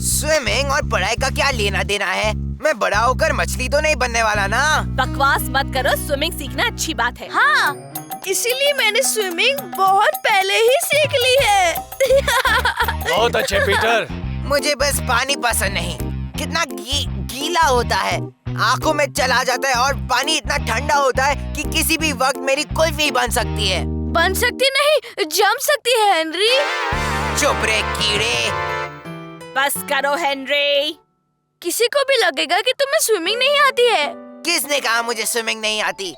Swimming और पढ़ाई का क्या लेना देना है? मैं बड़ा होकर मछली तो नहीं बनने वाला ना। बकवास मत करो, स्विमिंग सीखना अच्छी बात है। हाँ, इसीलिए मैंने स्विमिंग बहुत पहले ही सीख ली है। बहुत अच्छे पीटर। मुझे बस पानी पसंद नहीं। कितना गीला होता है, आंखों में चला जाता है और पानी इतना ठंडा होता है कि किसी भी वक्त मेरी कुल्फी बन सकती है। बन सकती नहीं, जम सकती है हेनरी। चुप रे कीड़े। बस करो हेनरी। किसी को भी लगेगा कि तुम्हें स्विमिंग नहीं आती है। किसने कहा मुझे स्विमिंग नहीं आती?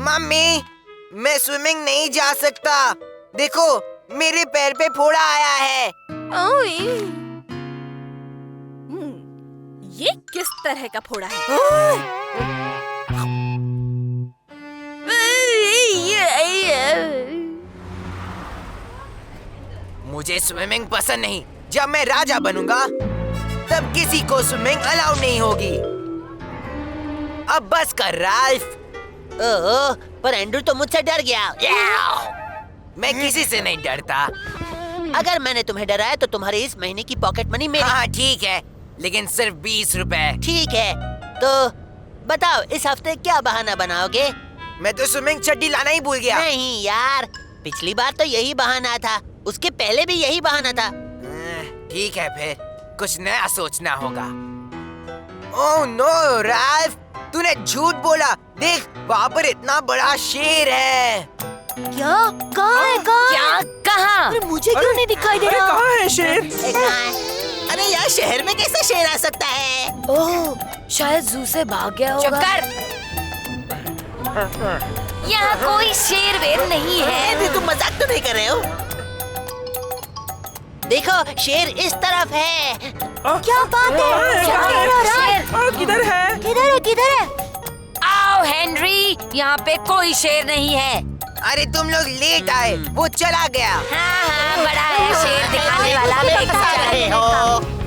मम्मी, मैं स्विमिंग नहीं जा सकता। देखो, मेरे पैर पे फोड़ा आया है। ओए, ये किस तरह का फोड़ा है? मुझे स्विमिंग पसंद नहीं। जब मैं राजा बनूंगा, तब किसी को स्विमिंग अलाउ नहीं होगी। अब बस कर राल्फ। ओह, पर एंड्रू तो मुझसे डर गया। मैं किसी से नहीं डरता। अगर मैंने तुम्हें डराया तो तुम्हारे इस महीने की पॉकेट मनी मेरी। हाँ ठीक है, लेकिन सिर्फ 20 रुपए। ठीक है, तो बताओ इस हफ्ते क्या बहाना बनाओगे? मैं तो स्विमिंग चड्डी लाना ही भूल गया। नहीं यार, पिछली बार तो यही बहाना था, उसके पहले भी यही बहाना था। ठीक है, फिर कुछ नया सोचना होगा। ओह नो राल्फ, तूने झूठ बोला। देख, वहाँ पर इतना बड़ा शेर है। क्या? कहाँ है? क्या कहाँ? अरे मुझे क्यों नहीं दिखाई दे रहा? कहाँ है शेर? अरे यार, शहर में कैसे शेर आ सकता है? ओह, शायद जू से भाग गया होगा। चुप कर। यहाँ कोई शेर वेर नहीं है। तुम मजाक तो नहीं कर रहे हो? देखो, शेर इस तरफ है। क्या बात है? शेर किधर है? किधर है? किधर है? आओ हेनरी, यहाँ पे कोई शेर नहीं है। अरे तुम लोग लेट आए, वो चला गया। हाँ हाँ, बड़ा है शेर दिखाने वाला। बता रहे हो?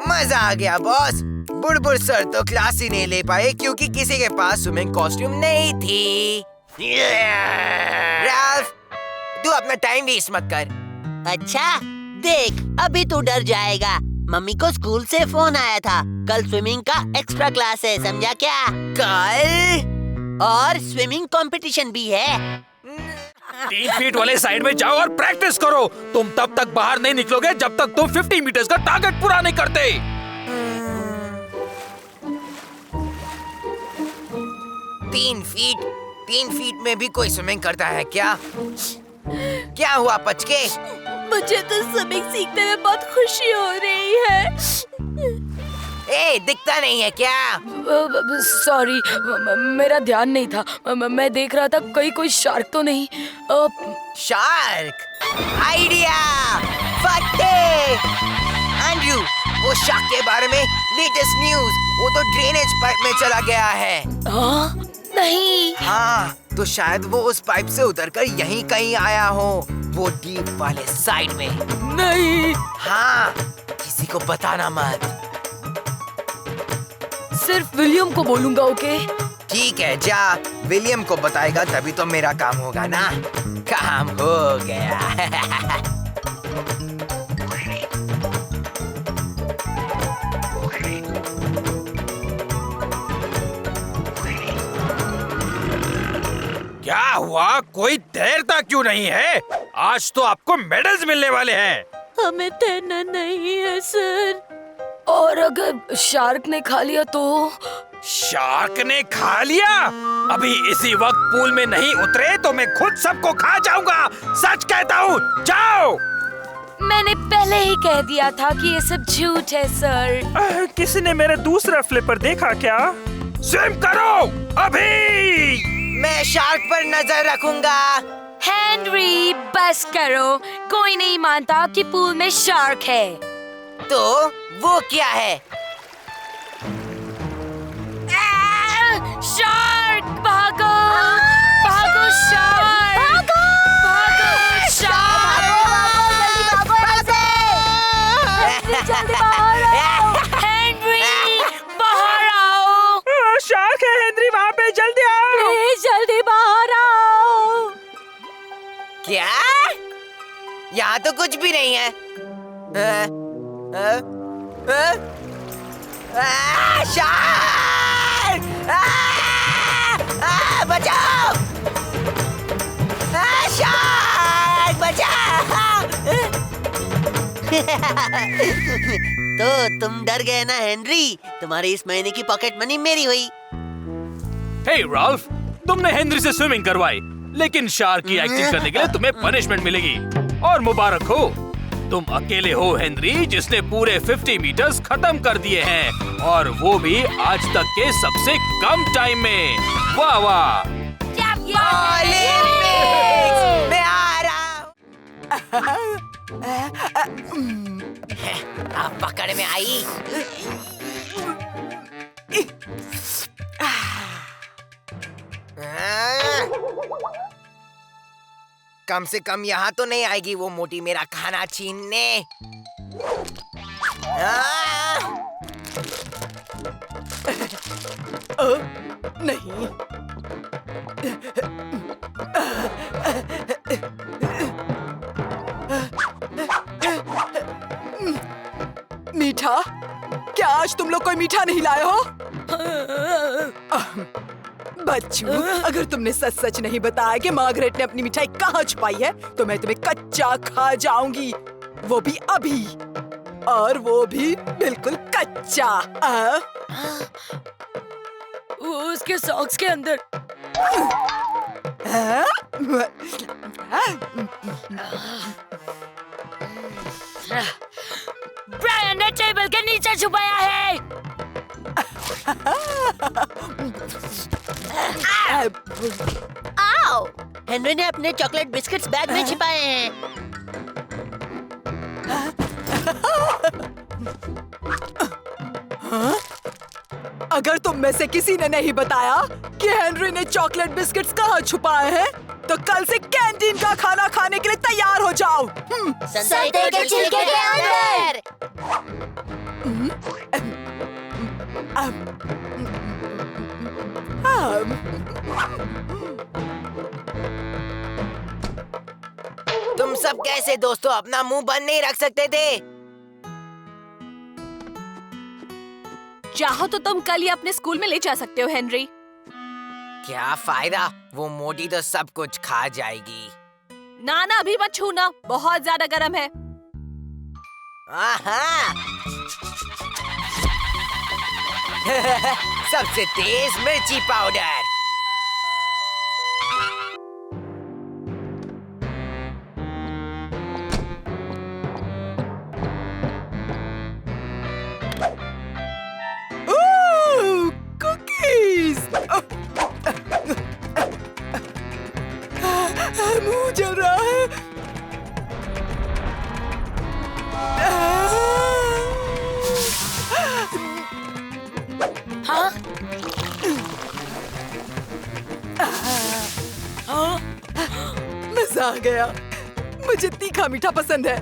मजा आ गया बॉस। बुड़बुड़ सर तो क्लास ही नहीं ले पाए क्योंकि किसी के पास स्विमिंग कॉस्ट्यूम नहीं थी। राल्फ, तू अपना टाइम वेस्ट मत कर। अच्छा, देख अभी तू डर जाएगा। मम्मी को स्कूल से फोन आया था, कल स्विमिंग का एक्स्ट्रा क्लास है, समझा क्या? कल? और स्विमिंग कंपटीशन भी है। 3 फीट वाले साइड में जाओ और प्रैक्टिस करो। तुम तब तक बाहर नहीं निकलोगे जब तक तुम 50 मीटर्स का टारगेट पूरा नहीं करते। 3 फीट में भी कोई स्विमिंग करता है क्या? क्या हुआ पचके? मुझे तो स्विमिंग सीखने में बहुत खुशी हो रही है। ए, दिखता नहीं है क्या? सॉरी, मेरा ध्यान नहीं था। मैं देख रहा था कहीं कोई शार्क तो नहीं। शार्क? आइडिया! फटे! एंड्रू, वो शार्क के बारे में लेटेस्ट न्यूज। वो तो ड्रेनेज पाइप में चला गया है। नहीं। हाँ, तो शायद वो उस पाइप से उतरकर यहीं कहीं आया हो, वो डीप वाले साइड में। नहीं, हाँ, किसी को बताना मत। सिर्फ विलियम को बोलूंगा, ओके? ठीक है, जा विलियम को बताएगा तभी तो मेरा काम होगा ना। काम हो गया। क्या हुआ? कोई तैरता क्यों नहीं है? आज तो आपको मेडल्स मिलने वाले हैं। हमें तैरना नहीं है सर। और अगर शार्क ने खा लिया तो? शार्क ने खा लिया? अभी इसी वक्त पूल में नहीं उतरे तो मैं खुद सबको खा जाऊंगा। सच कहता हूँ, जाओ। मैंने पहले ही कह दिया था कि ये सब झूठ है सर। किसी ने मेरा दूसरा फ्लिपर देखा क्या? स्विम करो अभी। मैं शार्क पर नजर रखूंगा। हेनरी, बस करो। कोई नहीं मानता कि पूल में शार्क है। तो वो क्या है? शार्क! भागो! भागो शार्क! भागो! भागो शार्क! जल्दी भागो यहाँ से! जल्दी यहाँ तो कुछ भी नहीं है। शार्क! बचाओ! शार्क बचाओ! तो तुम डर गए ना हेनरी? तुम्हारी इस महीने की पॉकेट मनी मेरी हुई। हे राल्फ, तुमने हेनरी से स्विमिंग करवाई, लेकिन शार्क की एक्टिंग करने के लिए तुम्हें पनिशमेंट मिलेगी। और मुबारक हो, तुम अकेले हो हेनरी जिसने पूरे 50 मीटर्स खत्म कर दिए हैं, और वो भी आज तक के सबसे कम टाइम में। वाह वाह! ओलंपिक्स! मैं आ रहा हूँ। अब पकड़ में आई। कम से कम यहाँ तो नहीं आएगी वो मोटी मेरा खाना छीनने। नहीं। मीठा, क्या आज तुम लोग कोई मीठा नहीं लाए हो? बच्चू, अगर तुमने सच सच नहीं बताया कि मार्गरेट ने अपनी मिठाई कहाँ छुपाई है, तो मैं तुम्हें कच्चा खा जाऊंगी, वो भी अभी, और वो भी बिल्कुल कच्चा। उसके सॉक्स के अंदर। ब्रायन ने टेबल के नीचे छुपाया है। आओ! हेनरी ने अपने चॉकलेट बिस्किट्स बैग में छिपाए हैं। अगर तुम में से किसी ने नहीं बताया कि हेनरी ने चॉकलेट बिस्किट्स कहाँ छुपाए हैं, तो कल से कैंटीन का खाना खाने के लिए तैयार हो जाओ। संतरे के छिलके के अंदर। तुम सब कैसे दोस्तों अपना मुंह बंद नहीं रख सकते थे? चाहो तो तुम कल ही अपने स्कूल में ले जा सकते हो हेनरी। क्या फायदा, वो मोटी तो सब कुछ खा जाएगी। ना ना, अभी मत छूना, बहुत ज्यादा गर्म है। आहा। सबसे तेज मिर्ची पाउडर। कुकीज। मुंह जल रहा है। हाँ? हाँ? मजा आ गया। मुझे तीखा मीठा पसंद है।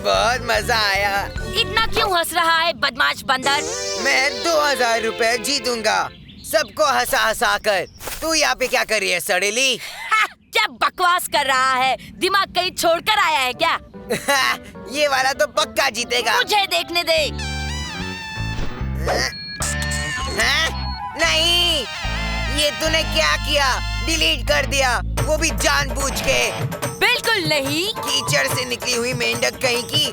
बहुत मजा आया। इतना क्यों हंस रहा है बदमाश बंदर? मैं 2000 रुपए जीतूंगा, सबको हंसा हंसा कर। तू यहाँ पे क्या कर रही है सड़ेली? क्या बकवास कर रहा है? दिमाग कहीं छोड़कर आया है क्या? ये वाला तो पक्का जीतेगा। मुझे देखने दे। नहीं, ये तूने क्या किया? डिलीट कर दिया, वो भी जानबूझ के। बिल्कुल नहीं। कीचड़ से निकली हुई मेंढक कहीं की।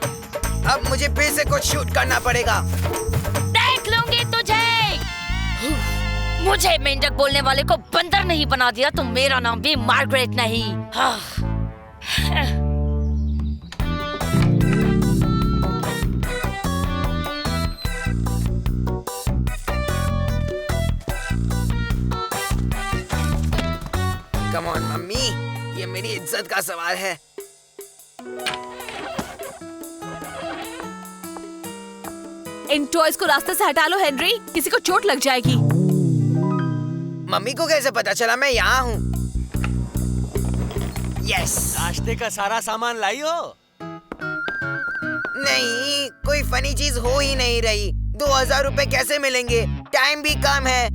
अब मुझे फिर से कुछ शूट करना पड़ेगा। देख लूंगी तुझे। मुझे मेंढक बोलने वाले को बंदर नहीं बना दिया तो मेरा नाम भी मार्गरेट नहीं। इज्जत का सवाल है। इन टॉयज को रास्ते से हटा लो हेनरी, किसी को चोट लग जाएगी। मम्मी को कैसे पता चला मैं यहाँ हूँ? यस। नाश्ते का सारा सामान लाई हो? नहीं, कोई फनी चीज हो ही नहीं रही। 2000 रुपए कैसे मिलेंगे? टाइम भी कम है।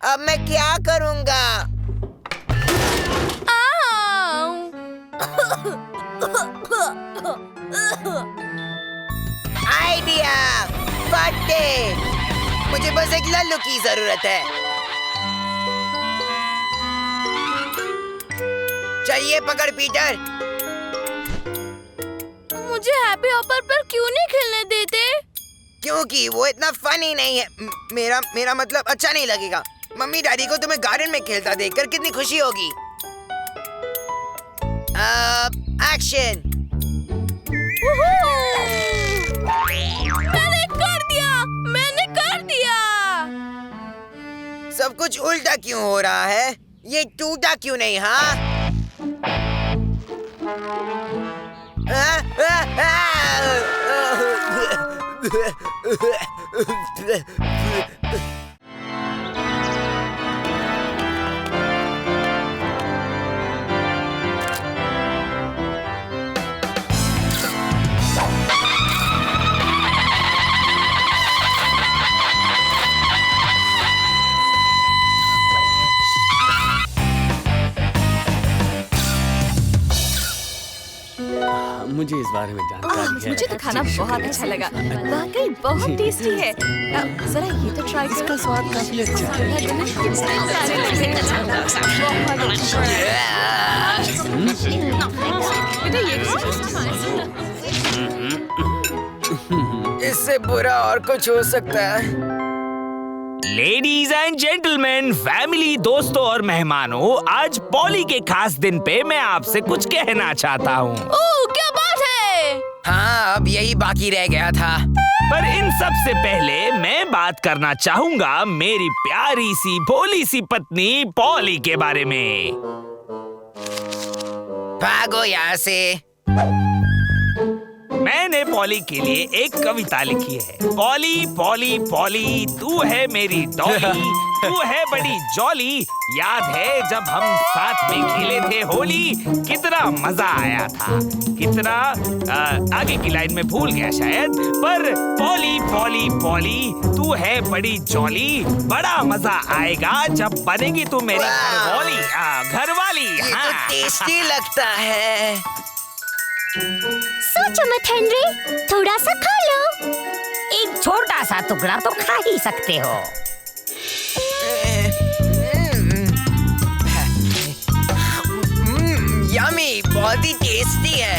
अब मैं क्या करूँगा? आइडिया! फटे! मुझे बस एक लल्लू की जरूरत है। चलिए पकड़ पीटर। मुझे हैप्पी हॉपर पर क्यों नहीं खेलने देते? क्योंकि वो इतना फनी नहीं है। मेरा मतलब अच्छा नहीं लगेगा। मम्मी डैडी को तुम्हें गार्डन में खेलता देखकर कितनी खुशी होगी। एक्शन! मैंने कर दिया। सब कुछ उल्टा क्यों हो रहा है? ये टूटा क्यों नहीं? हाँ? मुझे इस बारे में जानकारी है। मुझे तो खाना बहुत अच्छा लगा, वाकई बहुत टेस्टी है। जरा ये तो ट्राई करो। इसका स्वाद काफी अच्छा है। इससे बुरा और कुछ हो सकता है। लेडीज एंड जेंटलमैन, फैमिली, दोस्तों और मेहमानों, आज पॉली के खास दिन पे मैं आपसे कुछ कहना चाहता हूँ। ओह, क्या बात है? हाँ, अब यही बाकी रह गया था। पर इन सब से पहले मैं बात करना चाहूँगा मेरी प्यारी सी भोली सी पत्नी पॉली के बारे में। भागो यहाँ से। मैंने पॉली के लिए एक कविता लिखी है। पॉली पॉली पॉली, तू है मेरी डॉली, तू है बड़ी जॉली। याद है जब हम साथ में खेले थे होली, कितना मजा आया था। कितना आगे की लाइन में भूल गया शायद, पर पॉली पॉली पॉली, तू है बड़ी जॉली। बड़ा मजा आएगा जब बनेगी तू मेरी घरवाली। घरवाली। ये तो टेस्टी लगता है। सोचो मत हेनरी, थोड़ा सा खा लो। एक छोटा सा टुकड़ा तो खा ही सकते हो। यम्मी, बहुत ही टेस्टी है।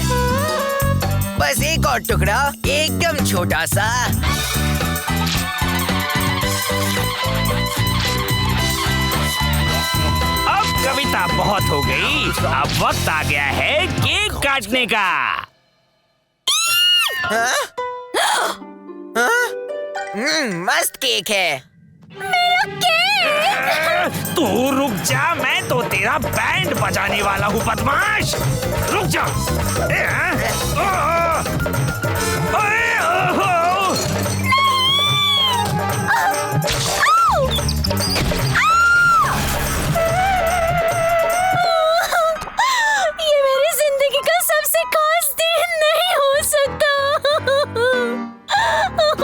बस एक और टुकड़ा, एकदम छोटा सा। अब कविता बहुत हो गई, अब वक्त आ गया है केक काटने का। मस्त केक है। तू रुक जा, मैं तो तेरा बैंड बजाने वाला हूँ बदमाश। रुक जा। ये मेरी जिंदगी का सबसे खास दिन नहीं हो सकता।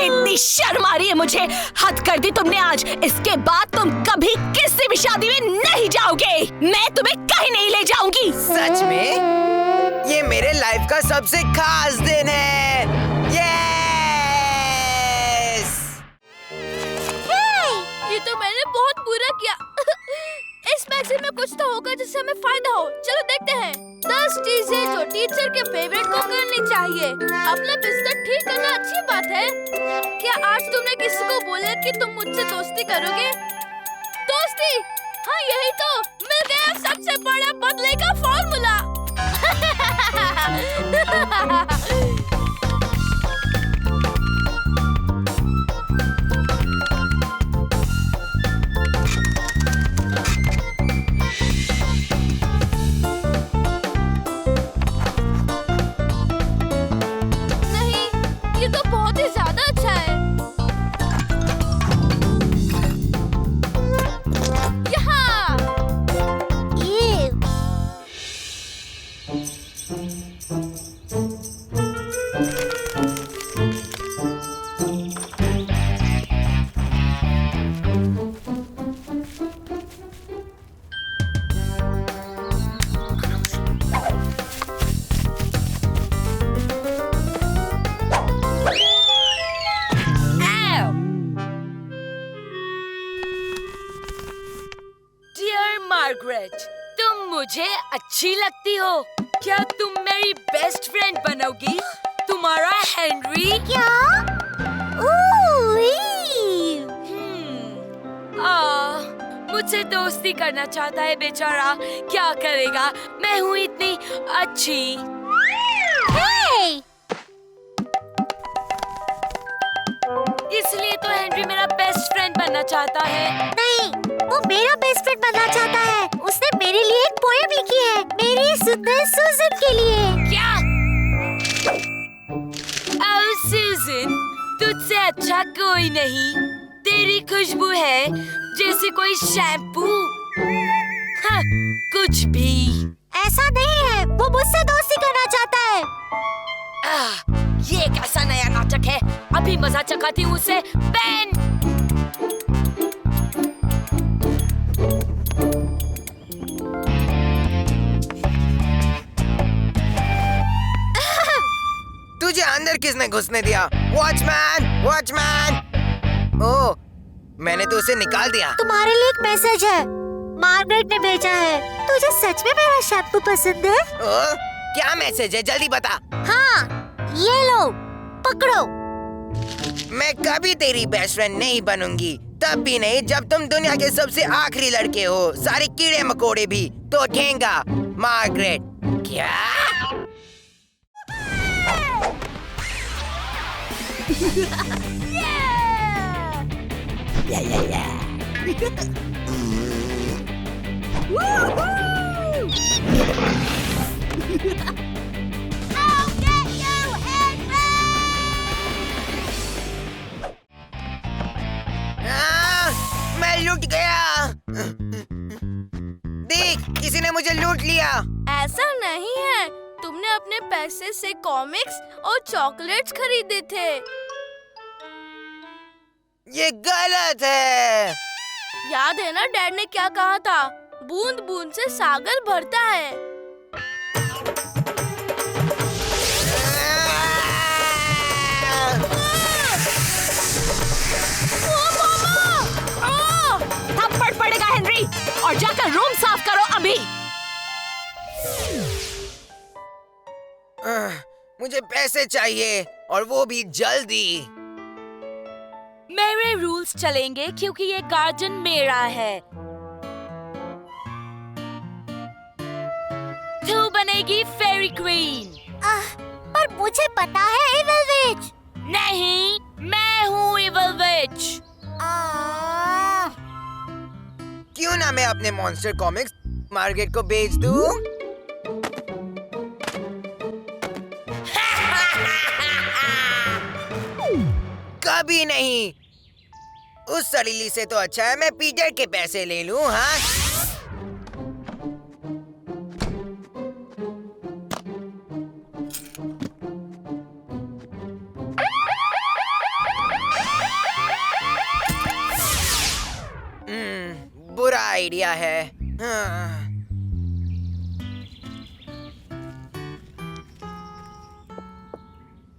इतनी शर्म आ रही है मुझे। हद कर दी तुमने आज। इसके बाद तुम कभी किसी भी शादी में नहीं जाओगे। मैं तुम्हें कहीं नहीं ले जाऊंगी। सच में? ये मेरे लाइफ का सबसे खास दिन है। यस! ये तो मैंने बहुत बुरा किया। इस मैगजीन में कुछ तो होगा जिससे हमें फायदा हो। चलो देखते हैं। 10 चीजें जो टीचर के फेवरेट को करनी चाहिए। अपना बिस्तर ठीक करना अच्छी बात है। क्या आज तुमने किसी को बोला कि तुम मुझसे दोस्ती करोगे? दोस्ती? हाँ, यही तो मिल गया सबसे बड़ा बदले का फॉर्मूला। ये तो बहुत ही ज्यादा अच्छा है। यहाँ। डियर मार्गरेट, तुम मुझे अच्छी लगती हो। क्या तुम मेरी बेस्ट फ्रेंड बनोगी? तुम्हारा हेनरी। क्या? मुझसे दोस्ती करना चाहता है बेचारा। क्या करेगा? मैं हूँ इतनी अच्छी। इसलिए तो हेनरी मेरा बेस्ट फ्रेंड बनना चाहता है। नहीं, वो मेरा बेस्ट फ्रेंड बनना चाहता है। उसने मेरे लिए एक पोएम लिखी है, मेरी सुंदर सुजन के लिए। क्या? ओह सुजन, तुझसे अच्छा कोई नहीं। तेरी खुशबू है जैसे कोई शैम्पू। हाँ, कुछ भी। ऐसा नहीं है, वो मुझसे दोस्ती करना चाहता है। ये कैसा नया नाटक है? अभी मजा चखाती हूँ उसे। पेन। तुझे अंदर किसने घुसने दिया? Watchman, watchman! ओह, मैंने तो उसे निकाल दिया। तुम्हारे लिए एक मैसेज है, मार्गरेट ने भेजा है। तुझे सच में मेरा शैम्पू पसंद है? ओह, क्या मैसेज है? जल्दी बता। हाँ, ये लो, पकड़ो। मैं कभी तेरी बेस्ट फ्रेंड नहीं बनूंगी, तब भी नहीं जब तुम दुनिया के सबसे आखिरी लड़के हो। सारे कीड़े मकोड़े भी तो ठेंगा। मार्गरेट। क्या? मैं लूट गया। देख, किसी ने मुझे लूट लिया। ऐसा नहीं है, तुमने अपने पैसे से कॉमिक्स और चॉकलेट्स खरीदे थे। ये गलत है। याद है ना डैड ने क्या कहा था? बूंद बूंद से सागर भरता है। थप्पड़ पड़ेगा हेनरी, और जाकर रूम साफ करो अभी। मुझे पैसे चाहिए, और वो भी जल्दी। मेरे रूल्स चलेंगे क्योंकि ये गार्डन मेरा है। तू बनेगी फेरी क्वीन। पर मुझे पता है इविल विच। नहीं, मैं हूँ इविल विच। क्यों ना मैं अपने मॉन्स्टर कॉमिक्स मार्गरेट को बेच दूं? कभी नहीं। उस सड़ीली से तो अच्छा है मैं पीटर के पैसे ले लूं। हाँ, बुरा आइडिया है। हाँ।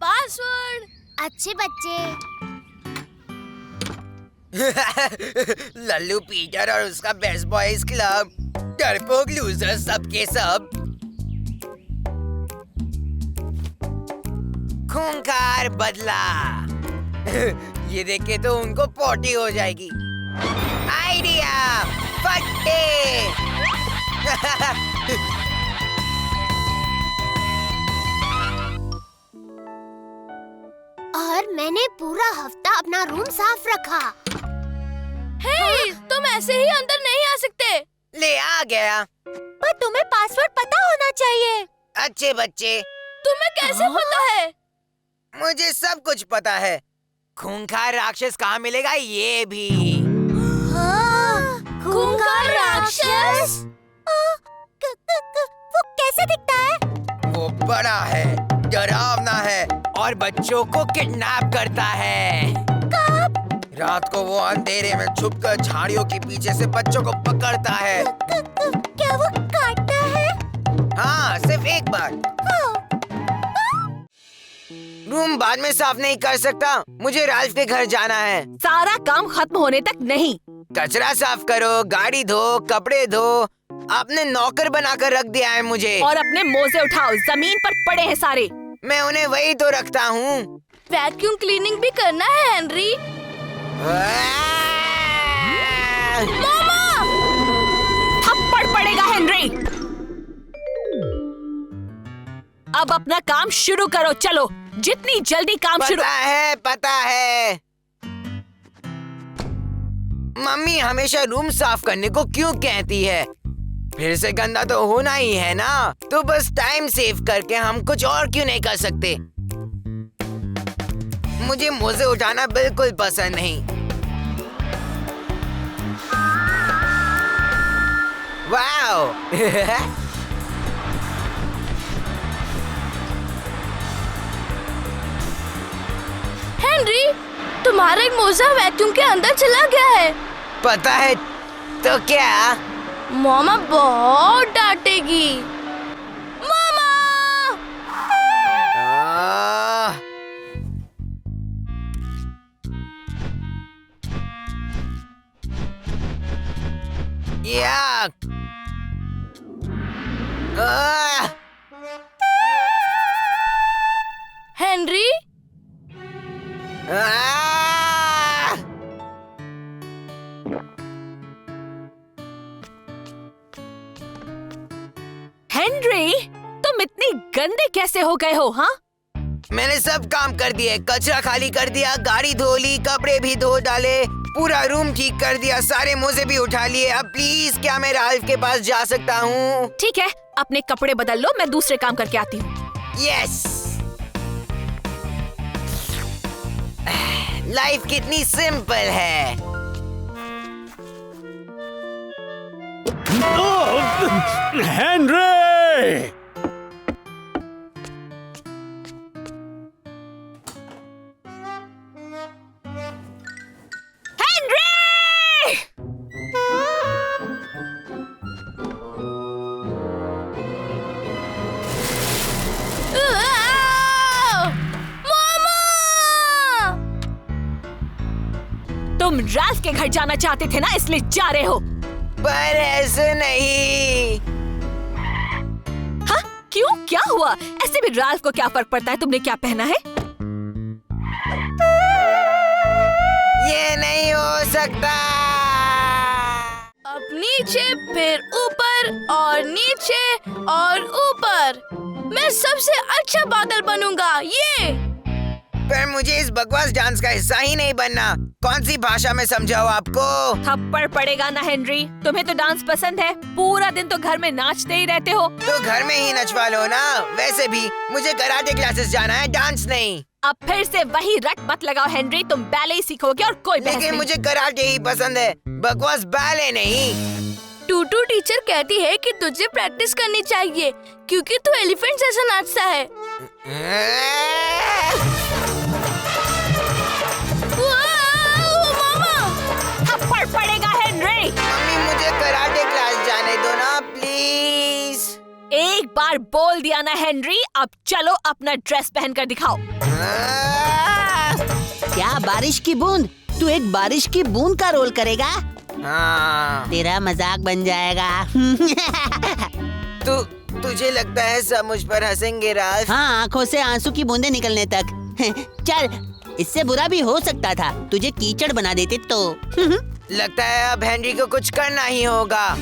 पासवर्ड। अच्छे बच्चे। लल्लू पीटर और उसका बेस्ट बॉयज क्लब, डरपोक लूजर सब के सब। खूंखार बदला। ये देख के तो उनको पोटी हो जाएगी। आइडिया फट्टे। और मैंने पूरा हफ्ता अपना रूम साफ रखा। हे, तुम ऐसे ही अंदर नहीं आ सकते। ले आ गया। पर तुम्हें पासवर्ड पता होना चाहिए। अच्छे बच्चे। तुम्हें कैसे पता है? मुझे सब कुछ पता है। खूंखार राक्षस कहाँ मिलेगा ये भी। खूंखार राक्षस? वो कैसे दिखता है? वो बड़ा है, डरावना है और बच्चों को किडनैप करता है। कब? रात को वो अंधेरे में छुपकर झाड़ियों के पीछे से बच्चों को पकड़ता है। क्या वो काटता है? हाँ, सिर्फ एक बार। रूम बाद में साफ नहीं कर सकता, मुझे राल्फ के घर जाना है। सारा काम खत्म होने तक नहीं। कचरा साफ करो, गाड़ी धो, कपड़े धो। आपने नौकर बनाकर रख दिया है मुझे। और अपने मोजे उठाओ, जमीन पर पड़े हैं सारे। मैं उन्हें वही तो रखता हूँ। वैक्यूम क्लीनिंग भी करना है हेनरी। मामा! थप्पड़ पड़ेगा हेनरी। अब अपना काम शुरू करो, चलो जितनी जल्दी काम शुरू। पता है। मम्मी हमेशा रूम साफ करने को क्यों कहती है? फिर से गंदा तो होना ही है ना, तो बस टाइम सेव करके हम कुछ और क्यों नहीं कर सकते? मुझे मोजे उठाना बिल्कुल पसंद नहीं। वाओ! हेनरी, तुम्हारा एक मोजा वैक्यूम के अंदर चला गया है। पता है तो क्या? मामा बहुत डांटेगी। मामा! आह! याक! आह! हेनरी, आह! हेनरी, तुम इतनी गंदे कैसे हो गए हो? हाँ, मैंने सब काम कर दिए, कचरा खाली कर दिया, गाड़ी धो ली, कपड़े भी धो डाले, पूरा रूम ठीक कर दिया, सारे मोजे भी उठा लिए। अब प्लीज क्या मैं राल्फ के पास जा सकता हूँ? ठीक है, अपने कपड़े बदल लो, मैं दूसरे काम करके आती हूँ। यस! लाइफ कितनी सिंपल है। हेनरी! तुम राल्फ के घर जाना चाहते थे ना, इसलिए जा रहे हो। पर ऐसे नहीं। हाँ, क्यों? क्या हुआ? ऐसे भी राल्फ को क्या फर्क पड़ता है तुमने क्या पहना है? ये नहीं हो सकता। अब नीचे, फिर ऊपर और नीचे और ऊपर। मैं सबसे अच्छा बादल बनूंगा। ये पर मुझे इस बकवास डांस का हिस्सा ही नहीं बनना। कौन सी भाषा में समझाऊं आपको? थप्पड़ पड़ेगा ना हेनरी। तुम्हें तो डांस पसंद है, पूरा दिन तो घर में नाचते ही रहते हो। तो घर में ही नचवा लो ना। वैसे भी मुझे कराटे क्लासेस जाना है, डांस नहीं। अब फिर से वही रट मत लगाओ हेनरी, तुम बैले ही सीखोगे और कोई बहस लेकिन नहीं। मुझे कराटे ही पसंद है, बकवास बैले नहीं। टूटू टीचर कहती है कि तुझे प्रैक्टिस करनी चाहिए क्योंकि तू एलिफेंट जैसा नाचता है। थप्पड़ पड़ेगा हेनरी। मम्मी मुझे कराटे क्लास जाने दो ना प्लीज। एक बार बोल दिया ना हेनरी, अब चलो अपना ड्रेस पहनकर दिखाओ। क्या बारिश की बूंद? तू एक बारिश की बूंद का रोल करेगा? हाँ। तेरा मजाक बन जाएगा। तुझे लगता है सब मुझ पर हंसेंगे राज? हाँ, आँखों से आंसू की बूंदें निकलने तक। चल, इससे बुरा भी हो सकता था, तुझे कीचड़ बना देते तो। लगता है अब हेनरी को कुछ करना ही होगा।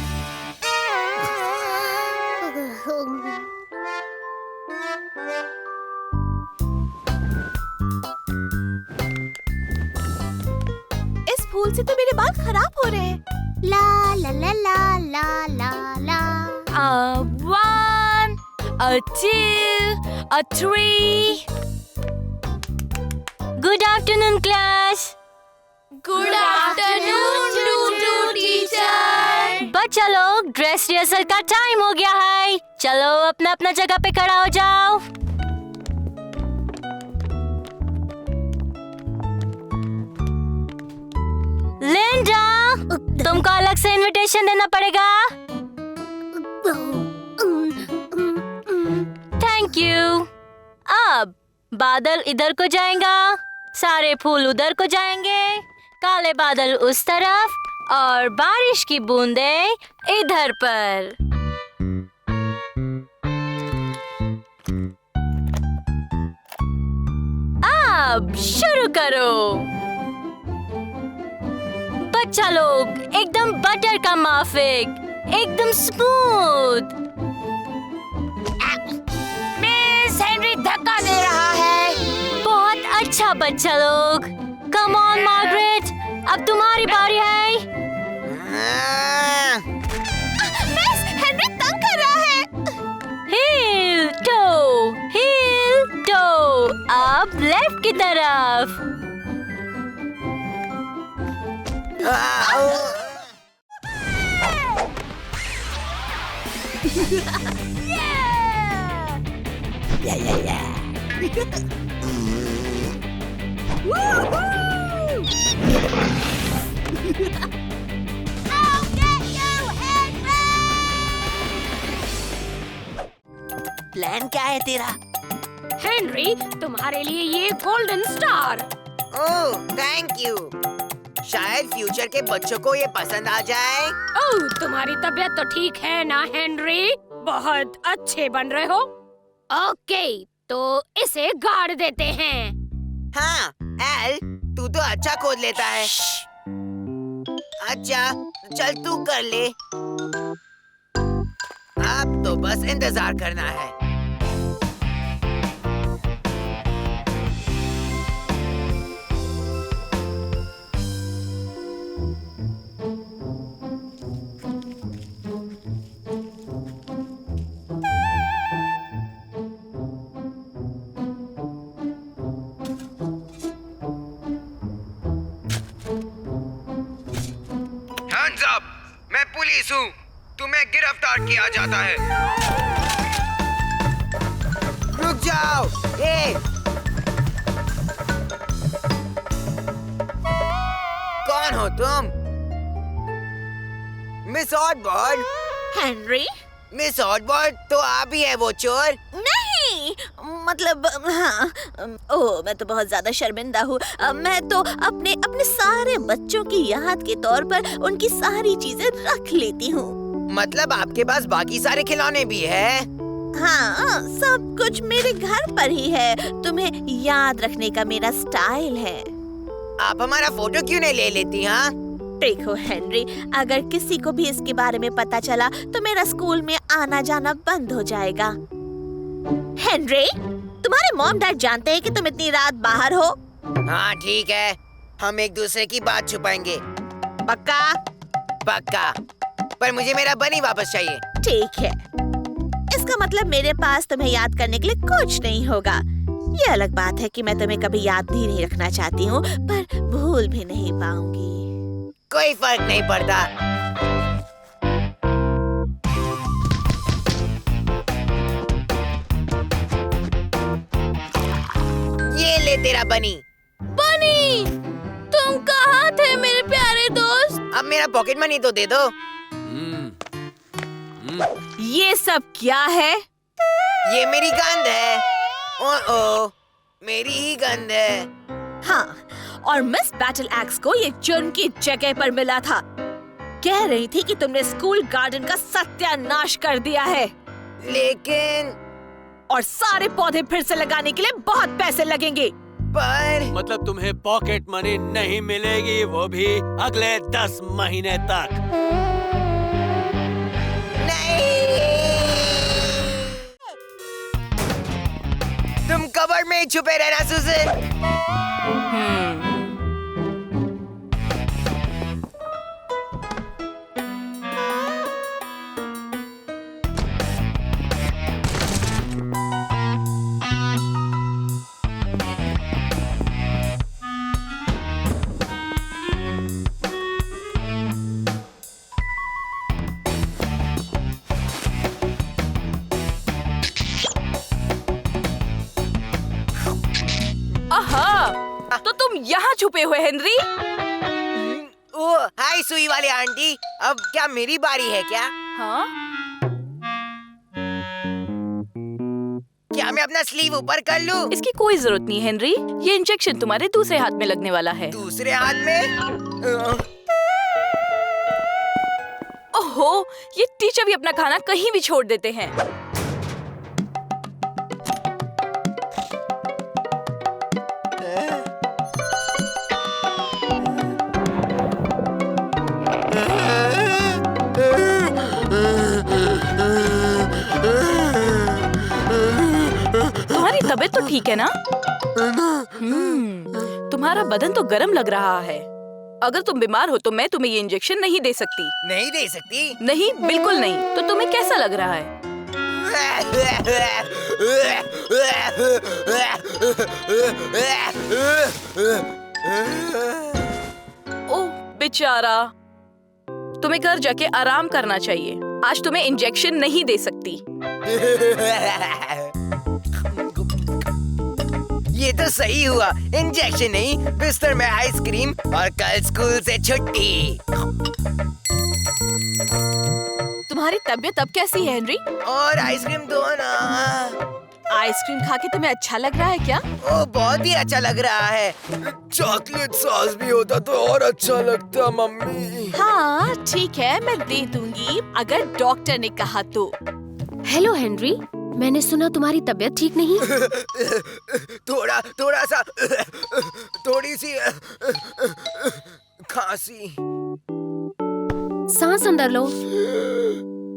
इस फूल से तो मेरे बाल खराब हो रहे हैं। ला ला ला ला ला ला ला। 1, 2, 3. Good afternoon class. Good afternoon to teacher. बच्चा लोग, ड्रेस रिहर्सल का टाइम हो गया है। चलो अपना अपना जगह पे खड़ा हो जाओ। लिंडा, तुमको अलग से इनविटेशन देना पड़ेगा। Thank you. अब बादल इधर को जाएगा, सारे फूल उधर को जाएंगे, काले बादल उस तरफ और बारिश की बूंदें इधर पर। अब शुरू करो। बच्चा लोग, एकदम बटर का माफिक, एकदम स्मूथ। मिस हेनरी धक्का दे रहा है। बहुत अच्छा बच्चा लोग। कम ऑन मार्गरेट, अब तुम्हारी बारी है। मिस हेनरी तंग कर रहा है। Heal to. अब लेफ्ट की तरफ। प्लान क्या है तेरा? हेनरी, तुम्हारे लिए ये golden star. Oh, thank you. शायद फ्यूचर के बच्चों को ये पसंद आ जाए। ओह, तुम्हारी तबीयत तो ठीक है ना हेनरी? बहुत अच्छे बन रहे हो। ओके, तो इसे गाड़ देते हैं। हाँ, एल, तू तो अच्छा खोद लेता है। अच्छा, चल तू कर ले। अब तो बस इंतजार करना है। Hands up! मैं पुलिस हूँ। तुम्हें गिरफ्तार किया जाता है। रुक जाओ। कौन हो तुम? मिस ऑटबॉर्ड? हेनरी? मिस ऑटबॉर्ड, तो आप ही है वो चोर? नहीं, मतलब हाँ। ओह, मैं तो बहुत ज्यादा शर्मिंदा हूँ। मैं तो अपने सारे बच्चों की याद के तौर पर उनकी सारी चीजें रख लेती हूँ। मतलब आपके पास बाकी सारे खिलौने भी है? हाँ, सब कुछ मेरे घर पर ही है। तुम्हें याद रखने का मेरा स्टाइल है। आप हमारा फोटो क्यों नहीं ले लेती? हाँ, देखो हेनरी, अगर किसी को भी इसके बारे में पता चला तो मेरा स्कूल में आना जाना बंद हो जाएगा। हेनरी, तुम्हारे मॉम डैड जानते हैं कि तुम इतनी रात बाहर हो? हाँ ठीक है, हम एक दूसरे की बात छुपाएंगे। पक्का? पक्का, पर मुझे मेरा बनी वापस चाहिए। ठीक है। इसका मतलब मेरे पास तुम्हें याद करने के लिए कुछ नहीं होगा। ये अलग बात है कि मैं तुम्हें कभी याद भी नहीं रखना चाहती हूँ, पर भूल भी नहीं पाऊंगी। कोई फर्क नहीं पड़ता। ये ले तेरा बनी। बनी, तुम कहाँ थे मेरे प्यारे दोस्त? अब मेरा पॉकेट मनी तो दे दो। ये सब क्या है? ये मेरी गंध है। ओह, मेरी ही गंध है। हाँ, और मिस बैटल एक्स को ये जुर्म की जगह पर मिला था। कह रही थी कि तुमने स्कूल गार्डन का सत्यानाश कर दिया है। लेकिन और सारे पौधे फिर से लगाने के लिए बहुत पैसे लगेंगे। पर मतलब तुम्हें पॉकेट मनी नहीं मिलेगी, वो भी अगले 10 महीने तक। तुम कवर में छुपे रहना सुजन। तो तुम यहाँ छुपे हुए हेनरी? ओ हाय सुई वाली आंटी, अब क्या मेरी बारी है क्या? हाँ? क्या मैं अपना स्लीव ऊपर कर लूं? इसकी कोई जरूरत नहीं हेनरी, ये इंजेक्शन तुम्हारे दूसरे हाथ में लगने वाला है। दूसरे हाथ में? ओहो, ये टीचर भी अपना खाना कहीं भी छोड़ देते हैं। तुम्हारी तबीयत तो ठीक है ना? तुम्हारा बदन तो गर्म लग रहा है। अगर तुम बीमार हो तो मैं तुम्हें ये इंजेक्शन नहीं दे सकती। नहीं दे सकती? नहीं, बिल्कुल नहीं। तो तुम्हें कैसा लग रहा है? ओह बेचारा, तुम्हें घर जाके आराम करना चाहिए। आज तुम्हें इंजेक्शन नहीं दे सकती। ये तो सही हुआ, इंजेक्शन नहीं, बिस्तर में आइसक्रीम और कल स्कूल से छुट्टी। तुम्हारी तबीयत अब कैसी है हेनरी? और आइसक्रीम दो ना। आइसक्रीम खा के तुम्हें अच्छा लग रहा है क्या? ओ बहुत ही अच्छा लग रहा है। चॉकलेट सॉस भी होता तो और अच्छा लगता मम्मी। हाँ ठीक है, मैं दे दूंगी अगर डॉक्टर ने कहा तो। हेलो हेनरी, मैंने सुना तुम्हारी तबीयत ठीक नहीं। थोड़ा सा थोड़ी सी खांसी। सांस अंदर लो।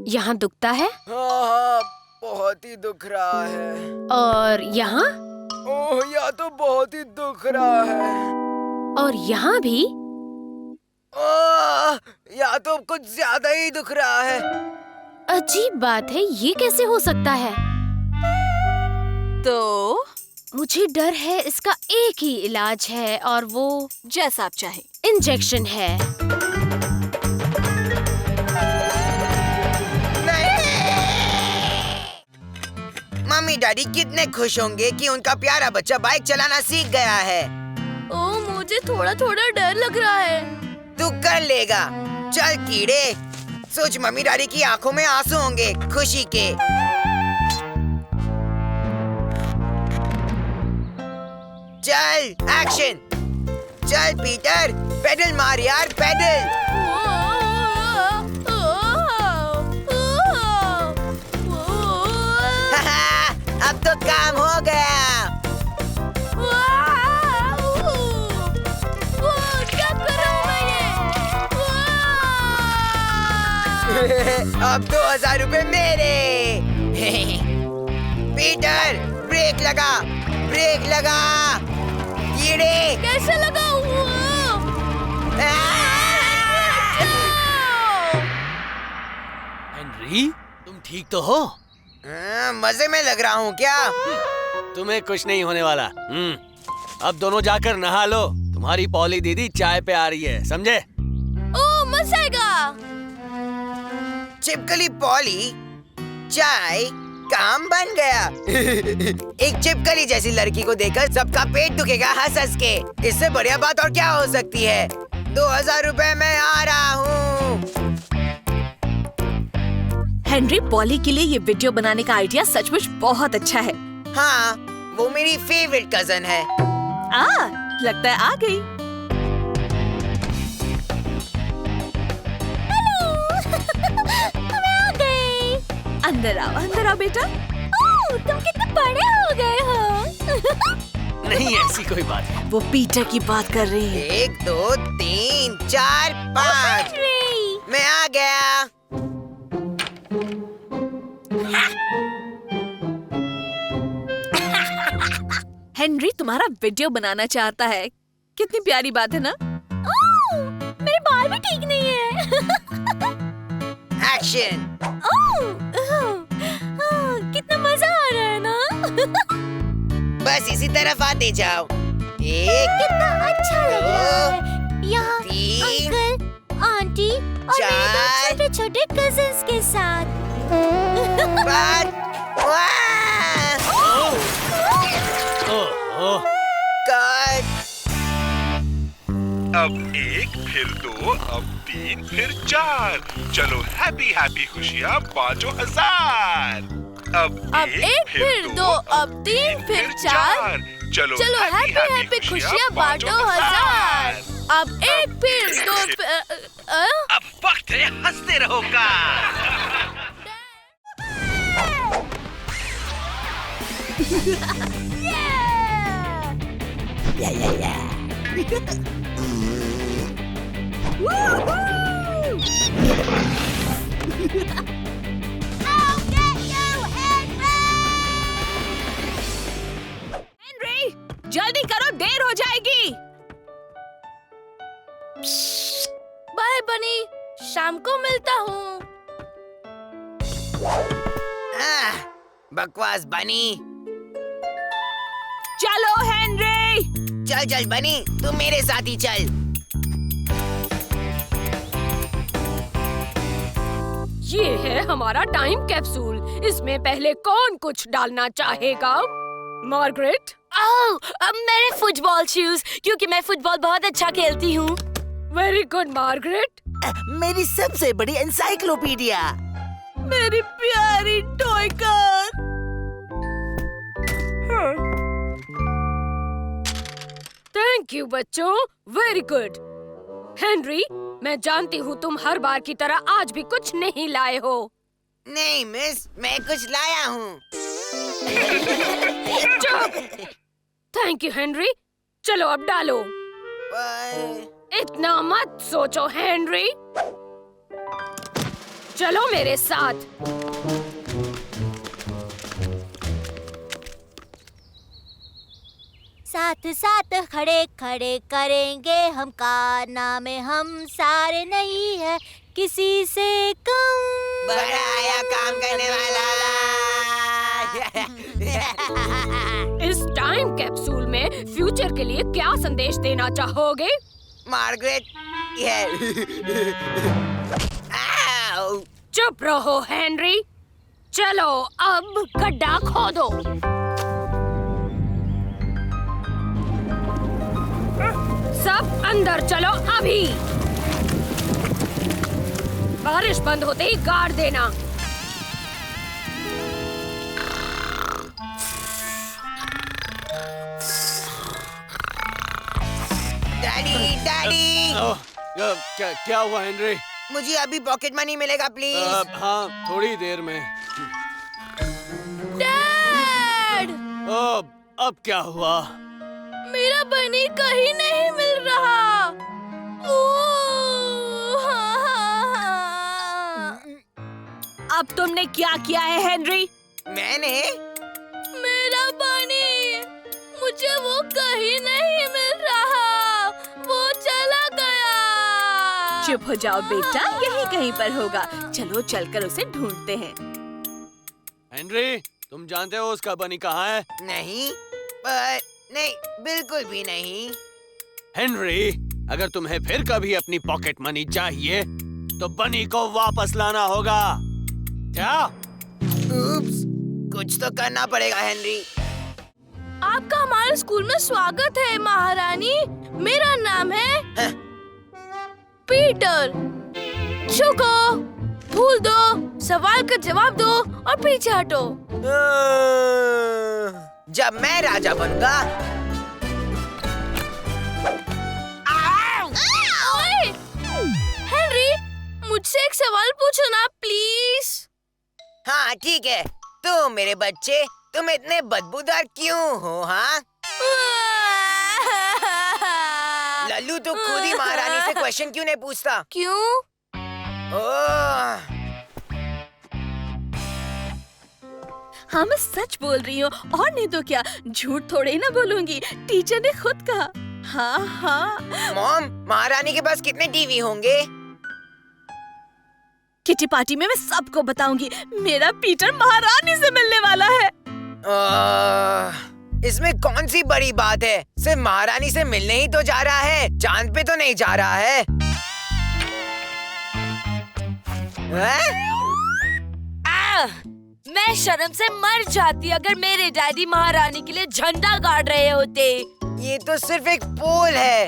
यहाँ दुखता है? हाँ, बहुत ही दुख रहा है। और यहाँ? ओह, यहाँ तो बहुत ही दुख रहा है। और यहाँ भी? ओह, यहाँ तो कुछ ज्यादा ही दुख रहा है। अजीब बात है, ये कैसे हो सकता है? तो मुझे डर है इसका एक ही इलाज है और वो जैसा आप चाहे। इंजेक्शन है। मम्मी डैडी कितने खुश होंगे कि उनका प्यारा बच्चा बाइक चलाना सीख गया है। ओह मुझे थोड़ा थोड़ा डर लग रहा है। तू कर लेगा। चल कीड़े, सोच मम्मी डैडी की आंखों में आंसू होंगे खुशी के। चल एक्शन। चल पीटर, पेडल मार यार, पेडल। अब तो काम हो गया। क्या कर रहा हूँ मैं ये? अब 2000 रुपए मेरे। पीटर ब्रेक लगा, ब्रेक लगा। कीड़े कैसे लगाऊं? हेनरी, तुम ठीक तो हो? मजे में लग रहा हूँ क्या? तुम्हें कुछ नहीं होने वाला। अब दोनों जाकर नहा लो। तुम्हारी पॉली दीदी चाय पे आ रही है, समझे? ओह मजा आएगा। चिपकली पॉली, चाय, काम बन गया। एक चिपकली जैसी लड़की को देखकर सबका पेट दुखेगा हंस हंस के। इससे बढ़िया बात और क्या हो सकती है? 2000 रुपए में आ रहा हूँ। हेनरी, पॉली के लिए ये वीडियो बनाने का आइडिया सचमुच बहुत अच्छा है। हाँ, वो मेरी फेवरेट कजन है। लगता है आ गई। मैं आ गई। अंदर आओ बेटा। ओह तुम कितने बड़े हो गए हो। नहीं, ऐसी कोई बात नहीं। वो पीटर की बात कर रही है। 1 2 3 4 5। मैं आ गया। हेनरी तुम्हारा वीडियो बनाना चाहता है। कितनी प्यारी बात है ना? ओह मेरे बाल भी ठीक नहीं है। एक्शन। कितना मजा आ रहा है ना। बस इसी तरफ आते जाओ। 1 कितना अच्छा लग रहा है यहाँ 3 अंकल आंटी और मेरे 4 छोटे छोटे कजिन्स के साथ। 5। ओह, कट। अब 1 फिर 2 अब 3 फिर 4 चलो हैप्पी हैप्पी खुशियाँ बांटो 1000 अब 1 फिर 2 अब 3 फिर 4 चलो हैप्पी हैप्पी खुशियाँ बांटो 1000 अब 1 फिर 2 अब वक्त है हंसते रहो का हेनरी, जल्दी करो, देर हो जाएगी। बाय बनी, शाम को मिलता हूँ। बकवास बनी। चलो हेनरी। चल चल बनी, तू मेरे साथ ही चल। ये है हमारा टाइम कैप्सूल। इसमें पहले कौन कुछ डालना चाहेगा? मार्गरेट? अब मेरे फुटबॉल शूज, क्योंकि मैं फुटबॉल बहुत अच्छा खेलती हूँ। Very good Margaret. मेरी सबसे बड़ी एनसाइक्लोपीडिया। मेरी प्यारी टॉय कार। थैंक यू बच्चों, वेरी गुड। हेनरी, मैं जानती हूँ तुम हर बार की तरह आज भी कुछ नहीं लाए हो। नहीं मिस, मैं कुछ लाया हूँ। चुप। Thank you Henry. चलो अब डालो। इतना मत सोचो हेनरी। चलो मेरे साथ। साथ साथ खड़े खड़े करेंगे हम कारनामे, हम सारे नहीं है किसी से कम। बड़ा आया काम करने वाला। इस टाइम कैप्सूल में फ्यूचर के लिए क्या संदेश देना चाहोगे? मार्गरेट, चुप रहो हेनरी। चलो अब गड्ढा खोदो। सब अंदर चलो अभी। बारिश बंद होते ही गाड़ देना। Daddy daddy. क्या हुआ हेनरी? मुझे अभी पॉकेट मनी मिलेगा प्लीज। हाँ, थोड़ी देर में। डैड! अब क्या हुआ? मेरा बनी कहीं नहीं मिल रहा। अब तुमने क्या किया है हेनरी? मैंने? मेरा बनी, मुझे वो कहीं नहीं मिल रहा। वो चला गया। चुप हो जाओ बेटा, यही कहीं पर होगा। चलो चलकर उसे ढूंढते हैं। हेनरी, तुम जानते हो उसका बनी कहाँ है? नहीं, पर नहीं, बिल्कुल भी नहीं। हेनरी, अगर तुम्हें फिर कभी अपनी पॉकेट मनी चाहिए तो बनी को वापस लाना होगा। क्या? उप्स, कुछ तो करना पड़ेगा हेनरी। आपका हमारे स्कूल में स्वागत है महारानी। मेरा नाम है पीटर। चुको, फूल दो, सवाल का जवाब दो और पीछे हटो। जब मैं राजा बनूंगा। ओए! हेनरी, मुझसे एक सवाल पूछो ना प्लीज। हाँ ठीक है। तुम मेरे बच्चे, तुम इतने बदबूदार क्यों हो? हाँ लल्लू, तू खुद ही महारानी से क्वेश्चन क्यों नहीं पूछता? क्यों? ओह, हाँ मैं सच बोल रही हूँ, और नहीं तो क्या, झूठ थोड़े ही ना बोलूंगी। टीचर ने खुद कहा। हाँ हाँ। मॉम, महारानी के पास कितने टीवी होंगे? किटी पार्टी में मैं सबको बताऊंगी, मेरा पीटर महारानी से मिलने वाला है। इसमें कौन सी बड़ी बात है? सिर्फ महारानी से मिलने ही तो जा रहा है, चांद पे तो नहीं जा रहा है। मैं शर्म से मर जाती अगर मेरे डैडी महारानी के लिए झंडा गाड़ रहे होते। ये तो सिर्फ एक पोल है,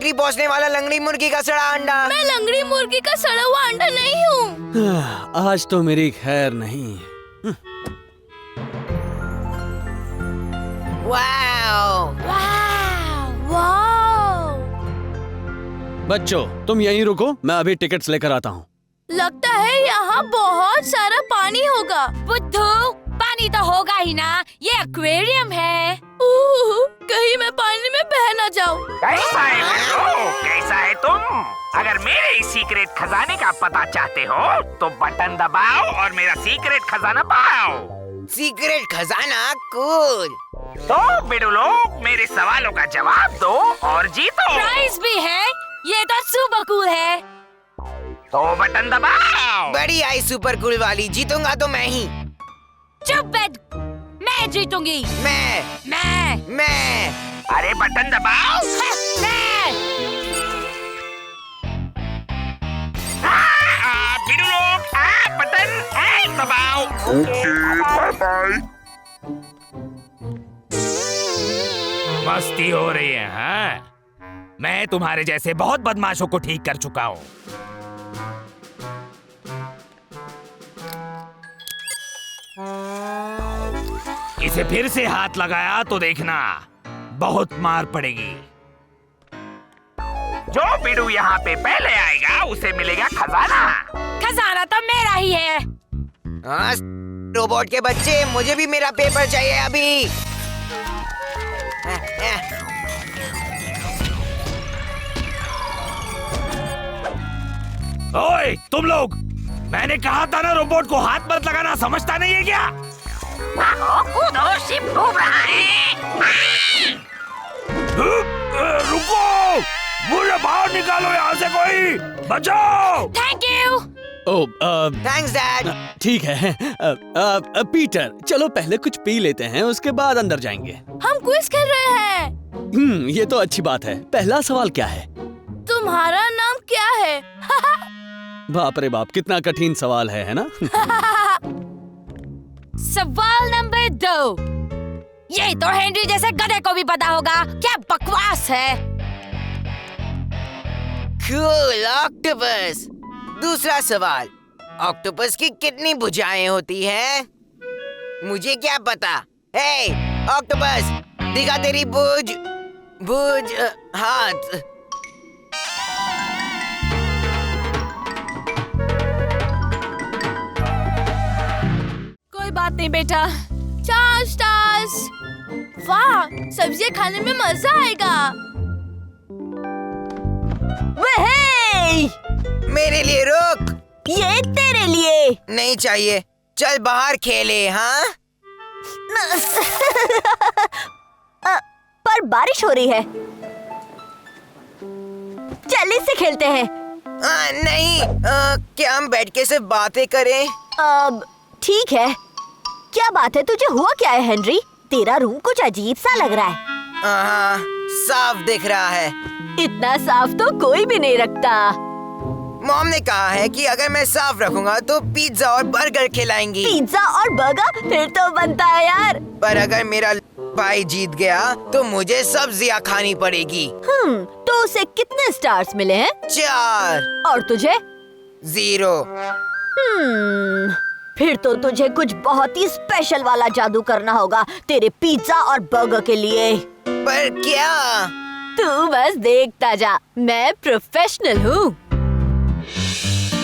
आखिरी पहुंचने वाला लंगड़ी मुर्गी का सड़ा अंडा। मैं लंगड़ी मुर्गी का सड़ा हुआ अंडा नहीं हूँ। आज तो मेरी खैर नहीं। वाओ! वाओ! बच्चों तुम यहीं रुको, मैं अभी टिकट्स लेकर आता हूँ। लगता है यहाँ बहुत सारा पानी होगा। बुद्धू, पानी तो होगा ही ना, ये एक्वेरियम है। कहीं मैं पानी में बह ना जाऊँ। कैसा है बिल्लो? कैसा है तुम? अगर मेरे सीक्रेट खजाने का पता चाहते हो तो बटन दबाओ और मेरा सीक्रेट खजाना पाओ। सीक्रेट खजाना? कूल। तो बिडू लोग मेरे सवालों का जवाब दो और जीतो। प्राइज भी है, ये तो सुपर कूल है। तो बटन दबाओ। बड़ी आई सुपर कूल वाली, जीतूंगा तो मैं ही। चुप बैठ, मैं जीतूंगी। मैं। अरे बटन दबाओ। बिडू लोग बटन दबाओ। Okay, bye bye. मस्ती हो रही है हाँ? मैं तुम्हारे जैसे बहुत बदमाशों को ठीक कर चुका हूँ। इसे फिर से हाथ लगाया तो देखना बहुत मार पड़ेगी। जो बिडू यहाँ पे पहले आएगा उसे मिलेगा खजाना। खजाना तो मेरा ही है। हाँ, रोबोट के बच्चे, मुझे भी मेरा पेपर चाहिए अभी। ओए तुम लोग, मैंने कहा था ना रोबोट को हाथ मत लगाना, समझता नहीं है क्या? कूदो, शिप डूब रहा है। रुको, मुझे बाहर निकालो यहाँ से, कोई बचाओ। Thank you. Thanks dad. ठीक है। पीटर, चलो पहले कुछ पी लेते हैं, उसके बाद अंदर जाएंगे। हम क्विज कर रहे हैं। ये तो अच्छी बात है। पहला सवाल क्या है? तुम्हारा नाम क्या है? बाप रे बाप, कितना कठिन सवाल है ना? सवाल नंबर 2। ये तो हेनरी जैसे गधे को भी पता होगा। क्या बकवास है? Cool, octopus. दूसरा सवाल, ऑक्टोपस की कितनी भुजाएं होती हैं? मुझे क्या पता? हे, ऑक्टोपस, दिखा तेरी भुज हाथ। कोई बात नहीं बेटा। 4 स्टार्स। वाह, सब्जियां खाने में मजा आएगा। मेरे लिए रुक। ये तेरे लिए नहीं चाहिए, चल बाहर खेले। हाँ, पर बारिश हो रही है। चल इससे खेलते हैं। नहीं, क्या हम बैठ के सिर्फ बातें करें? अब ठीक है। क्या बात है, तुझे हुआ क्या है हेनरी? तेरा रूम कुछ अजीब सा लग रहा है। हाँ, साफ दिख रहा है। इतना साफ तो कोई भी नहीं रखता। मॉम ने कहा है कि अगर मैं साफ रखूंगा तो पिज्जा और बर्गर खिलाएंगी। पिज्जा और बर्गर? फिर तो बनता है यार। पर अगर मेरा भाई जीत गया तो मुझे सब्जियां खानी पड़ेगी। तो उसे कितने स्टार्स मिले हैं? 4। और तुझे? 0। फिर तो तुझे कुछ बहुत ही स्पेशल वाला जादू करना होगा तेरे पिज्जा और बर्गर के लिए। पर क्या? तू बस देखता जा, मैं प्रोफेशनल हूँ।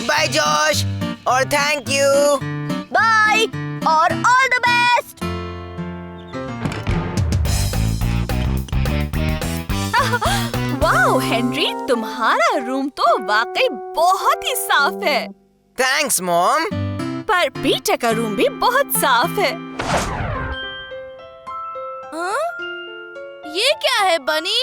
बाय जॉश, और थैंक यू। बाय और all the best. Wow Henry, तुम्हारा रूम तो वाकई बहुत ही साफ है। Thanks mom. पर पीटर का रूम भी बहुत साफ है। हाँ? ये क्या है बनी?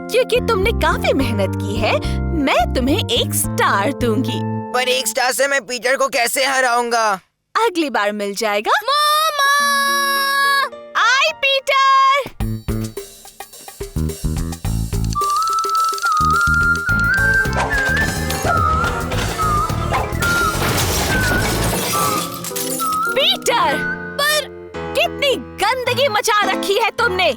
क्योंकि तुमने काफी मेहनत की है, मैं तुम्हें 1 स्टार दूंगी। पर 1 स्टार से मैं पीटर को कैसे हराऊंगा? अगली बार मिल जाएगा। मामा! आई पीटर! पीटर! पर कितनी गंदगी मचा रखी है तुमने।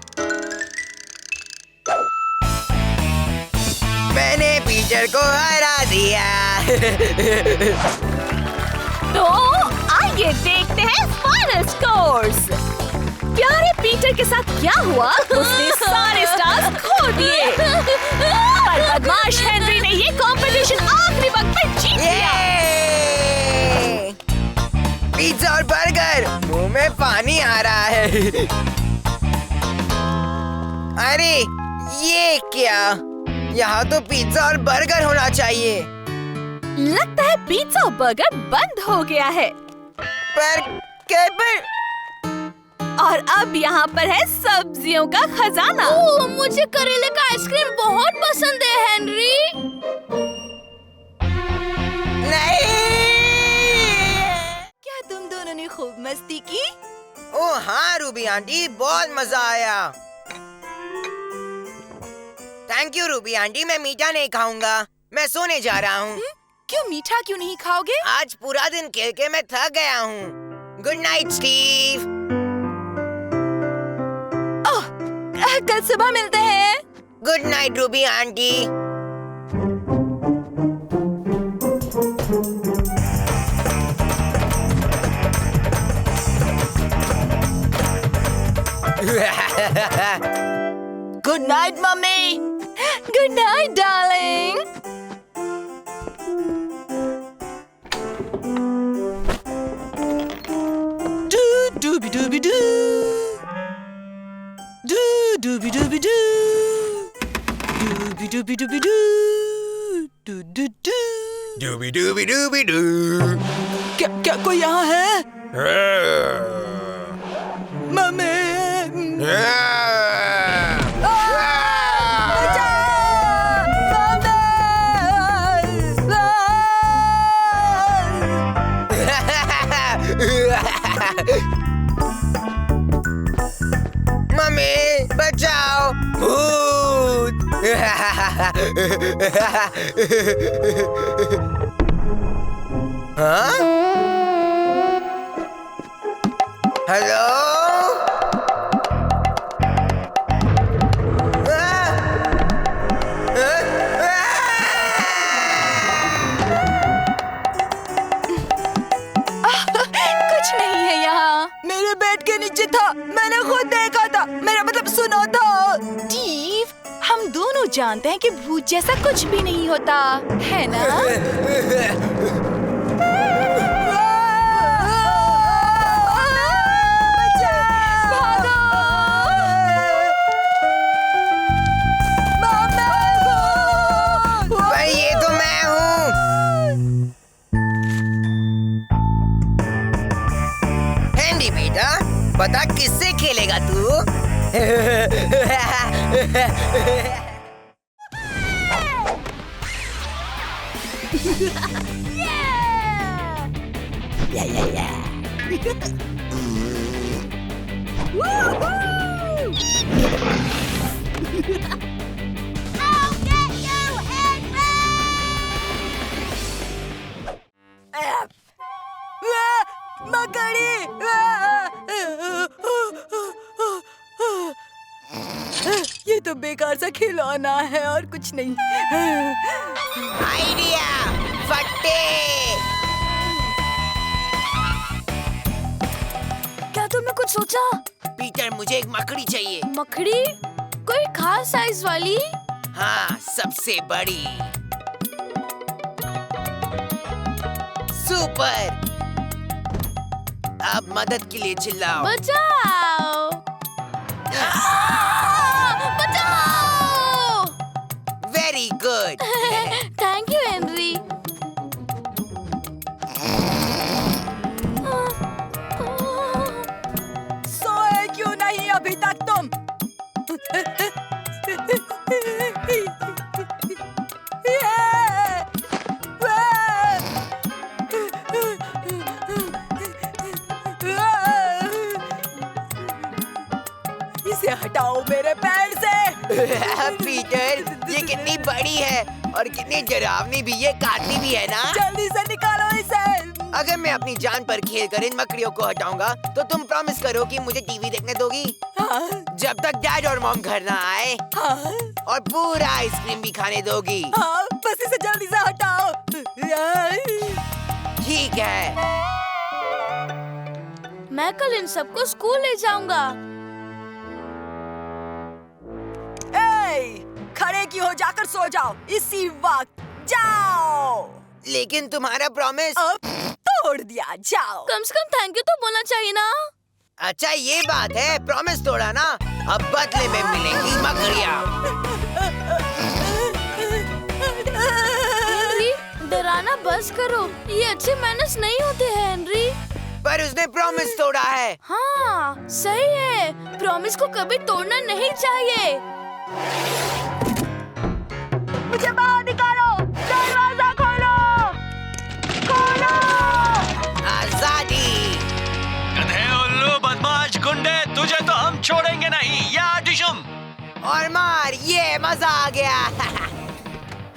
पीटर को हरा दिया। तो आइए देखते हैं फाइनल स्कोर्स। प्यारे पीटर के साथ क्या हुआ? उसने सारे स्टार्स खो दिए। पर बदमाश हेनरी ने ये कंपटीशन आखिरी वक्त में जीत लिया। पिज्जा और बर्गर, मुंह में पानी आ रहा है। अरे ये क्या? यहाँ तो पिज्जा और बर्गर होना चाहिए। लगता है पिज्जा और बर्गर बंद हो गया है। पर और अब यहाँ पर है सब्जियों का खजाना। ओह, मुझे करेले का आइसक्रीम बहुत पसंद है हेनरी। नहीं। क्या तुम दोनों ने खूब मस्ती की? ओ हाँ रूबी आंटी, बहुत मजा आया। थैंक यू रूबी आंटी, मैं मीठा नहीं खाऊंगा। मैं सोने जा रहा हूँ। क्यों मीठा क्यों नहीं खाओगे? आज पूरा दिन खेल के मैं थक गया हूँ। Good night Steve. कल सुबह मिलते हैं। Good night Ruby aunty. Good night mummy. Good night darling. डूबी डूबी डू, डूबी डूबी डू, डूबी डूबी डूबी डू, डू डू डू, डूबी डूबी डूबी डू। क्या कोई यहाँ है? मम्मी। मम्मी बचाओ, भूत। हाँ? हेलो? कुछ नहीं है यहाँ। मेरे बेड के नीचे था, मैंने खुद देखा था। मेरा मतलब सुना था। स्टीव, हम दोनों जानते हैं कि भूत जैसा कुछ भी नहीं होता है ना? भाई ये तो मैं हूँ। हैंडी बेटा, बता किससे खेलेगा तू? ये तो बेकार सा खिलौना है और कुछ नहीं। आइडिया, फट्टे। क्या तुमने कुछ सोचा? पीटर, मुझे एक मकड़ी चाहिए। मकड़ी? कोई खास साइज वाली? हाँ, सबसे बड़ी। सुपर। अब मदद के लिए चिल्लाओ। बचाओ! बचाओ! Very good. Thank you Henry. सोए क्यों नहीं अभी तक तुम? इसे हटाओ मेरे पैर से। पीटर, ये कितनी बड़ी है और कितनी डरावनी भी। ये काटती भी है ना? जल्दी से निकालो इसे। अगर मैं अपनी जान पर खेल कर इन मकड़ियों को हटाऊंगा तो तुम प्रॉमिस करो कि मुझे टीवी देखने दोगी? हाँ। जब तक डैड और मॉम घर ना आए। हाँ। और पूरा आइसक्रीम भी खाने दोगी। हाँ, बस इसे जल्दी से हटाओ। ठीक है। मैं कल इन सबको स्कूल ले जाऊंगा। खड़े क्यों हो, जाकर सो जाओ इसी वक्त। जाओ। लेकिन तुम्हारा प्रॉमिस अब तोड़ दिया, जाओ। कम से कम थैंक यू तो बोलना चाहिए ना। अच्छा ये बात है, प्रॉमिस तोड़ा ना, अब बदले में मिलेंगी मकड़ियाँ। हेनरी, डराना बस करो, ये अच्छे मैनर्स नहीं होते हैं हेनरी। पर उसने प्रॉमिस तोड़ा है। हाँ सही है, प्रॉमिस को कभी तोड़ना नहीं चाहिए। मुझे बाहर निकालो, दरवाजा खोलो, खोलो। आजादी। गधे, उल्लू, बदमाश, गुंडे, तुझे तो हम छोड़ेंगे नहीं, या डिशुम। और मार, ये मजा आ गया।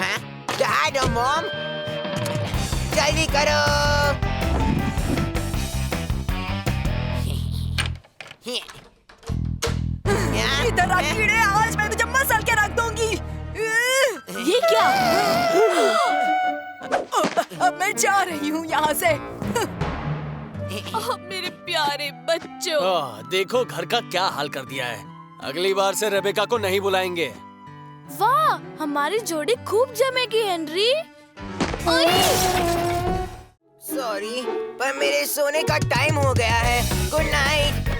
हाँ? डैड और मॉम, जल्दी करो। इधर आ कीड़े, आज मैं तुझे मसल के रख दूंगी। ये क्या? अब मैं जा रही हूँ यहाँ से। मेरे प्यारे बच्चों। देखो घर का क्या हाल कर दिया है। अगली बार से रेबेका को नहीं बुलाएंगे। वाह, हमारी जोड़ी खूब जमेगी हेनरी। सॉरी, पर मेरे सोने का टाइम हो गया है। Good night.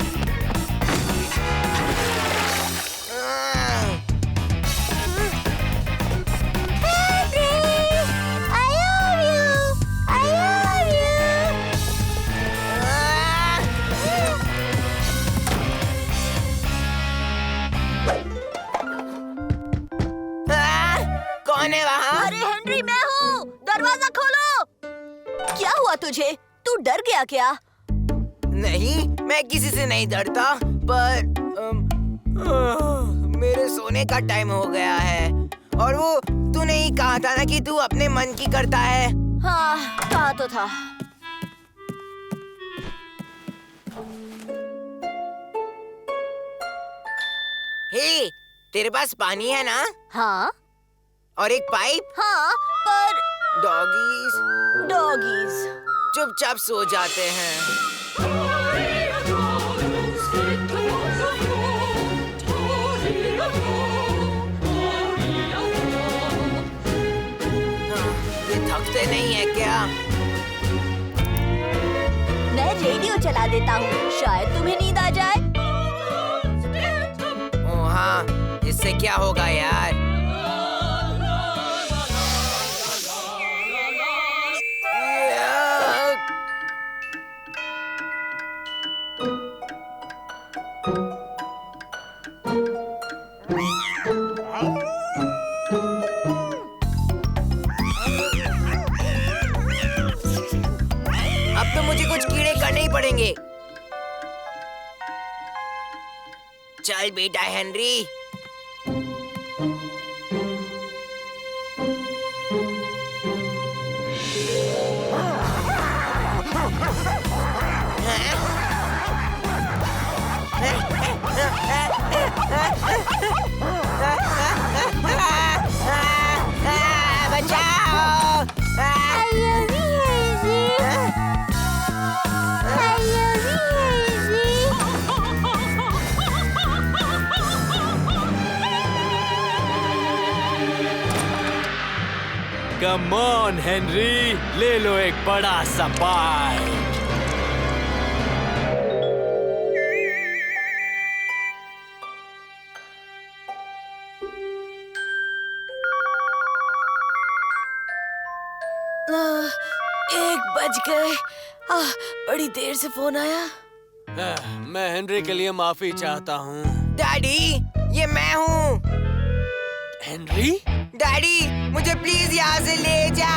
कौन है वहाँ? अरे हेनरी, मैं हूँ, दरवाजा खोलो। क्या हुआ तुझे? तू डर गया क्या? नहीं, मैं किसी से नहीं डरता, पर मेरे सोने का टाइम हो गया है। और वो तूने ही कहा था ना कि तू अपने मन की करता है। हाँ, कहा तो था। हे, तेरे पास पानी है ना? हाँ। और एक पाइप? हाँ, पर डॉगीज चुपचाप सो जाते हैं। ये थकते नहीं है क्या? मैं रेडियो चला देता हूँ, शायद तुम्हें नींद आ जाए। ओ हाँ, इससे क्या होगा यार? अब तो मुझे कुछ कीड़े करने ही पड़ेंगे। चल बेटा हेनरी। बचाओ! कम ऑन हेनरी, ले लो एक बड़ा सा बाइट। एक बज गए। बड़ी देर से फोन आया। मैं हेनरी के लिए माफी चाहता हूँ। डैडी, ये मैं हूँ। हेनरी? डैडी, मुझे प्लीज यहाँ से ले जा।